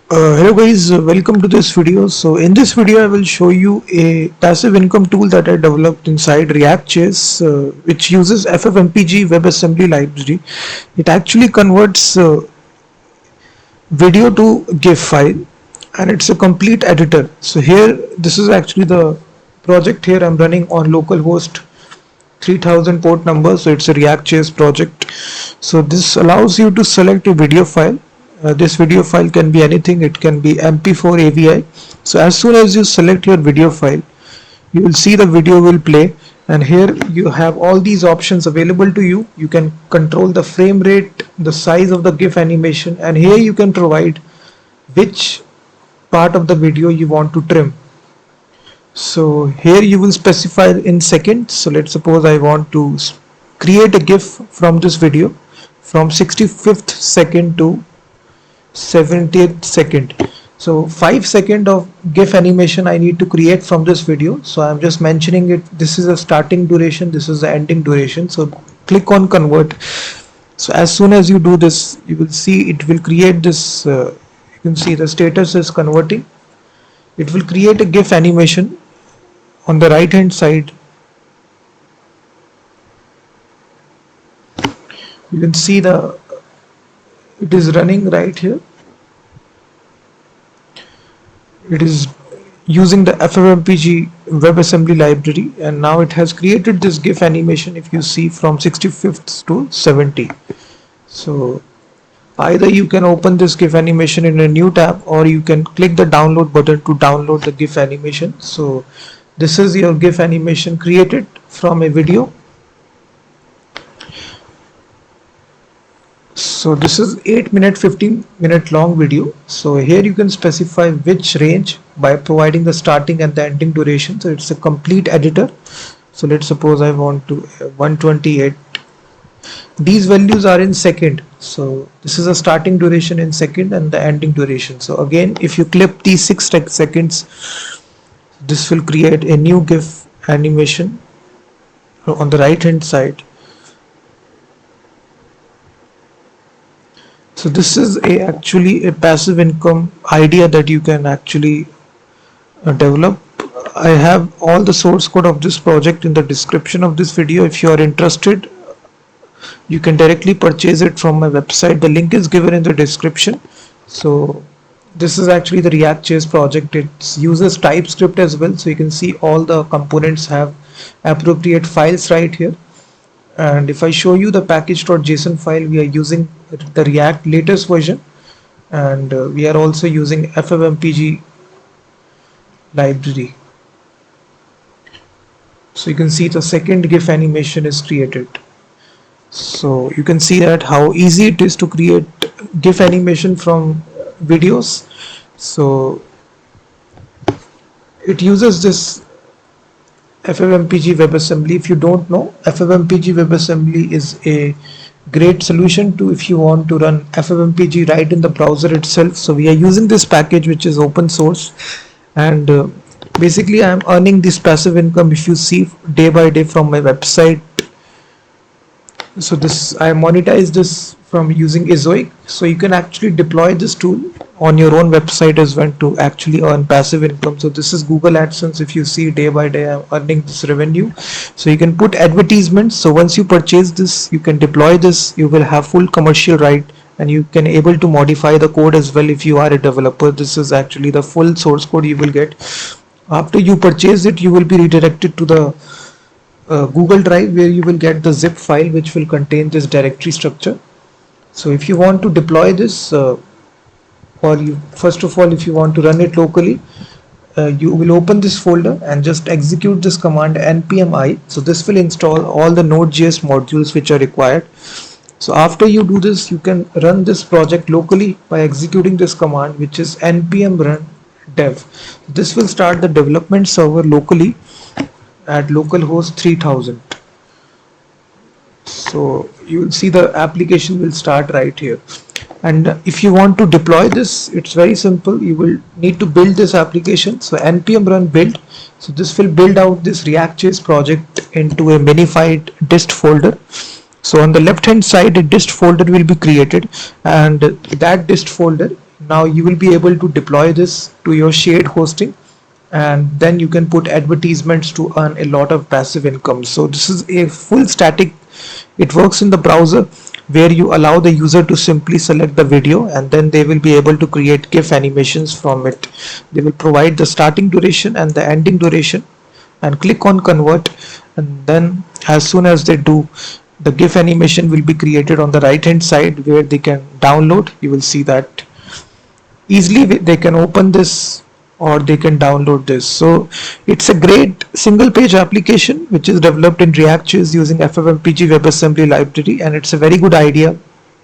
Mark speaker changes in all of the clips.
Speaker 1: Hello guys, welcome to this video. So in this video I will show you a passive income tool that I developed inside React.js, which uses FFmpeg WebAssembly library. It actually converts video to GIF file, and it's a complete editor. So here, this is actually the project. Here I'm running on localhost 3000 port number, so it's a React.js project. So this allows you to select a video file. This video file can be anything. It can be MP4 AVI. So as soon as you select your video file, you will see the video will play, and here you have all these options available to you. You can control the frame rate, the size of the GIF animation, and here you can provide which part of the video you want to trim. So here you will specify in seconds. So let's suppose I want to create a GIF from this video from 65th second to 70th second. So 5 seconds of GIF animation I need to create from this video. So I'm just mentioning it. This is a starting duration, this is the ending duration. So click on convert. So as soon as you do this, you will see it will create this. You can see the status is converting. It will create a GIF animation on the right hand side. You can see it is running right here. It is using the FFmpeg WebAssembly library, and now it has created this GIF animation. If you see, from 65th to 70. So either you can open this GIF animation in a new tab, or you can click the download button to download the GIF animation. So this is your GIF animation created from a video. So this is 8-minute 15-minute long video. So here you can specify which range by providing the starting and the ending duration. So it's a complete editor. So let's suppose I want to 128. These values are in second. So this is a starting duration in second and the ending duration. So again, if you clip these 6 seconds, this will create a new GIF animation on the right hand side. So this is actually a passive income idea that you can actually develop. I have all the source code of this project in the description of this video. If you are interested, you can directly purchase it from my website. The link is given in the description. So this is actually the React.js project. It uses TypeScript as well. So you can see all the components have appropriate files right here. And if I show you the package.json file, we are using the React latest version, and we are also using FFmpeg library. So you can see the second GIF animation is created. So you can see that how easy it is to create GIF animation from videos. So it uses this FFmpeg WebAssembly. If you don't know, FFmpeg WebAssembly is a great solution to if you want to run FFmpeg right in the browser itself. So we are using this package, which is open source, and basically I am earning this passive income, if you see, day by day from my website. So this, I monetize this from using Ezoic. So you can actually deploy this tool on your own website as well to actually earn passive income. So this is Google AdSense. If you see, day by day I'm earning this revenue. So you can put advertisements. So once you purchase this, you can deploy this. You will have full commercial right, and you can able to modify the code as well if you are a developer. This is actually the full source code you will get. After you purchase it, you will be redirected to the Google Drive, where you will get the zip file which will contain this directory structure. So if you want to deploy this, first of all, if you want to run it locally, you will open this folder and just execute this command npm-i. So this will install all the Node.js modules which are required. So after you do this, you can run this project locally by executing this command, which is npm run dev. This will start the development server locally at localhost 3000. So you will see the application will start right here. And if you want to deploy this, it's very simple. You will need to build this application. So npm run build. So this will build out this React.js project into a minified dist folder. So on the left hand side, a dist folder will be created, and that dist folder, Now you will be able to deploy this to your shared hosting, and then you can put advertisements to earn a lot of passive income. So this is a full static. It works in the browser, where you allow the user to simply select the video, and then they will be able to create GIF animations from it. They will provide the starting duration and the ending duration, and click on convert, and then as soon as they do, the GIF animation will be created on the right hand side where they can download. You will see that easily they can open this or they can download this. So it's a great single page application which is developed in React.js using FFMPEG WebAssembly library, and it's a very good idea.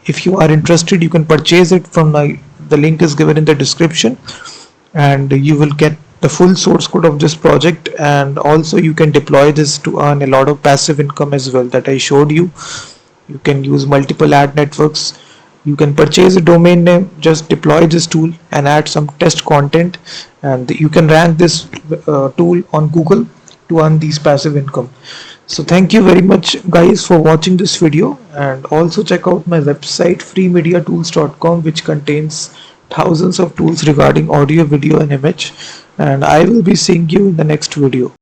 Speaker 1: If you are interested, you can purchase it from the link is given in the description, and you will get the full source code of this project, and also you can deploy this to earn a lot of passive income as well that I showed you. You can use multiple ad networks. You can purchase a domain name, just deploy this tool and add some test content, and you can rank this tool on Google to earn these passive income. So thank you very much guys for watching this video, and also check out my website freemediatools.com, which contains thousands of tools regarding audio, video and image, and I will be seeing you in the next video.